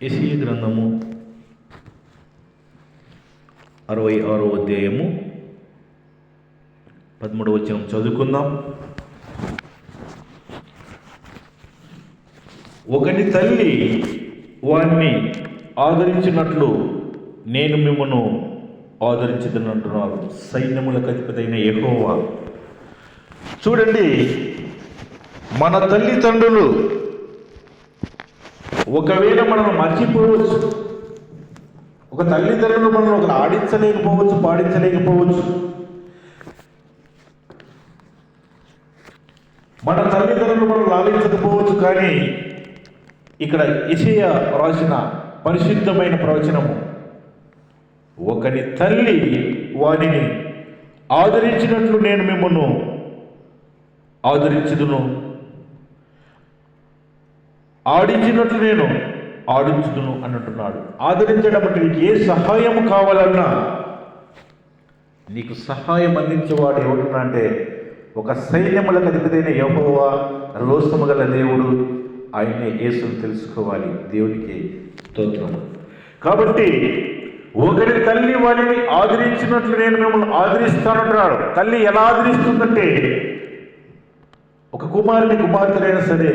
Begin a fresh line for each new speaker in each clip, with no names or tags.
యెషయా గ్రంథము 66వ అధ్యాయము 13వ వచనం చదువుకుందాం. ఒకని తల్లి వాణ్ణి ఆదరించినట్లు నేను మిమ్మను ఆదరించదనంటున్నారు సైన్యములకు అధిపతైన యెహోవా. చూడండి, మన తల్లిదండ్రులు ఒకవేళ మనం మర్చిపోవచ్చు. ఒక తల్లిదండ్రులు మనం ఒకరు ఆడించలేకపోవచ్చు, పాడించలేకపోవచ్చు. మన తల్లిదండ్రులు మనం లాలించకపోవచ్చు. కానీ ఇక్కడ యెషయా రాసిన పరిశుద్ధమైన ప్రవచనము, ఒకని తల్లి వారిని ఆదరించినట్లు నేను మిమ్మల్ని ఆదరించుదును, ఆడించినట్లు నేను ఆడించుదును అని అంటున్నాడు. ఆదరించడం అంటే నీకు ఏ సహాయం కావాలన్నా, నీకు సహాయం అందించేవాడు ఎవడున్నా అంటే ఒక సైన్యములకు అధిపతైన యెహోవా, రోషము గల దేవుడు, ఆయనే యేసును తెలుసుకోవాలి. దేవునికి స్తోత్రం. కాబట్టి ఒకరి తల్లి వారిని ఆదరించినట్లు నేను మిమ్మల్ని ఆదరిస్తానంటున్నాడు. తల్లి ఎలా ఆదరిస్తుందంటే, ఒక కుమారుని కుమార్తెలైనా సరే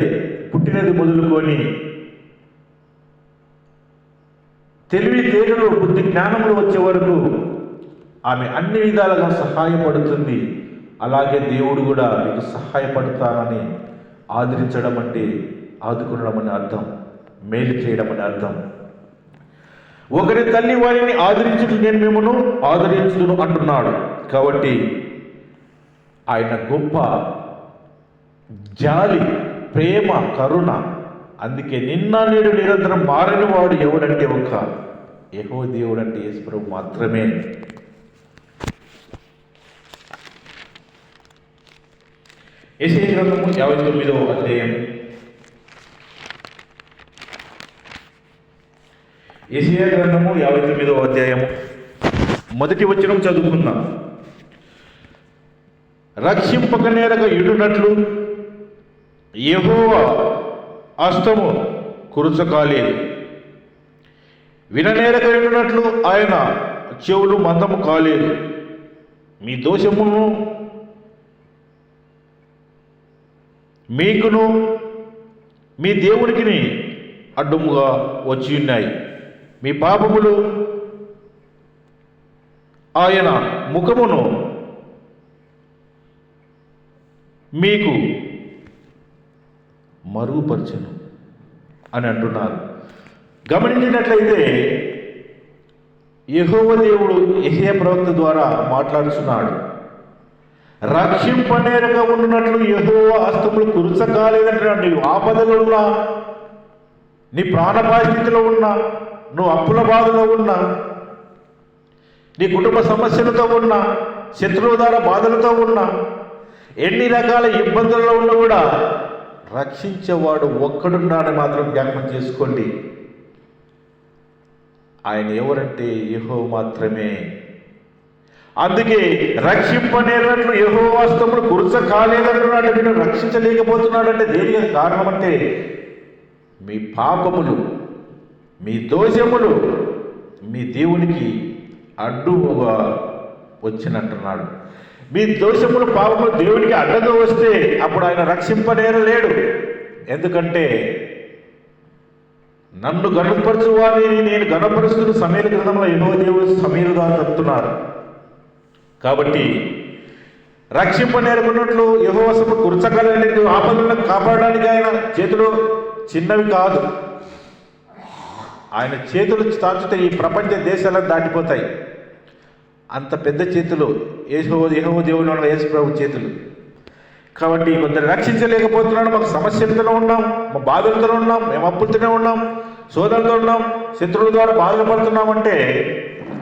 పుట్టినది మొదలుకొని తెలివి తేజలు బుద్ధి జ్ఞానములు వచ్చే వరకు ఆమె అన్ని విధాలుగా సహాయపడుతుంది. అలాగే దేవుడు కూడా మీకు సహాయపడతానని, ఆదరించడం అంటే ఆదుకునడం అని అర్థం, మేలు చేయడం అని అర్థం. ఒకరి తల్లి వారిని ఆదరించుటకు నేను మిమ్మను ఆదరించుదును అంటున్నాడు. కాబట్టి ఆయన గొప్ప జాలి, ప్రేమ, కరుణ. అందుకే నిన్న నేడు నిరంతరం మారని వాడు ఎవడంటే ఒక యెహోవా దేవుడు అంటే యేసు ప్రభువు మాత్రమే. యెషయా గ్రంథము 59వ అధ్యాయం, యెషయా గ్రంథము 59వ అధ్యాయము మొదటి వచనం చదువుకుందాం. రక్షింపక నేరక ఇడునట్లు యెహోవా హస్తము కురుచ కాలేదు, విననేరక ఇడునట్లు ఆయన చెవులు మందము కాలేదు. మీ దోషమును మీకును మీ దేవునికి అడ్డముగా వచ్చి ఉన్నాయి. మీ పాపములు ఆయన ముఖమును మీకు మరుగుపరచను అని అంటున్నారు. గమనించినట్లయితే యెహోవా దేవుడు యెషయా ప్రవక్త ద్వారా మాట్లాడుతున్నాడు. రక్షింపనేరక ఉన్నట్లు యెహోవా హస్తములు కురుచ కాలేదంటున్నాడు. నీవు ఆపదలో ఉన్నా, నీ ప్రాణపాయ స్థితిలో ఉన్నా, నువ్వు అప్పుల బాధలో ఉన్నా, నీ కుటుంబ సమస్యలతో ఉన్నా, శత్రువుల ద్వారా బాధలతో ఉన్నా, ఎన్ని రకాల ఇబ్బందుల్లో ఉన్నా కూడా రక్షించేవాడు ఒక్కడున్నాడని మాత్రం జ్ఞాపకం చేసుకోండి. ఆయన ఎవరంటే యెహోవా మాత్రమే. అందుకే రక్షింపనేరట్లు యెహోవా హస్తములు కురుచ కాలేదంటున్నాడు. నేను రక్షించలేకపోతున్నాడంటే దేనికి కారణం అంటే, మీ పాపములు, మీ దోషములు మీ దేవునికి అడ్డుగా వచ్చినట్టున్నాడు. మీ దోషములు, పాపములు దేవునికి అడ్డంగా వస్తే అప్పుడు ఆయన రక్షింపనేరలేడు. ఎందుకంటే నన్ను గణపరచువారిని నేను గణపరుస్తున్న సమయల గ్రంథంలో యెహోవా దేవుడు సమయలుగా చెప్తున్నారు. కాబట్టి రక్షింపనేరకున్నట్లు యెహోవా హస్తము కురచగలలేదు. ఆపదలను కాపాడడానికి ఆయన చేతులు చిన్నవి కాదు. ఆయన చేతులు చాచితే ఈ ప్రపంచ దేశాలను దాటిపోతాయి. అంత పెద్ద చేతులు యెహోవా దేవుడు యేసు ప్రభు చేతులు. కాబట్టి కొందరు రక్షించలేకపోతున్నాడు. మాకు సమస్యలతో ఉన్నాం, మా బాధలతో ఉన్నాం, మేము అప్పులతోనే ఉన్నాం, సోదరులతో ఉన్నాం, శత్రువుల ద్వారా బాధలు పడుతున్నామంటే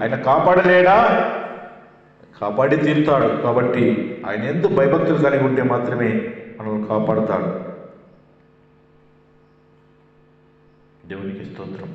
ఆయన కాపాడలేడా? కాపాడి తీరుతాడు. కాబట్టి ఆయన ఎందుకు భయభక్తులు కలిగి ఉంటే మాత్రమే మనల్ని కాపాడుతాడు. దేవునికి స్తోత్రం.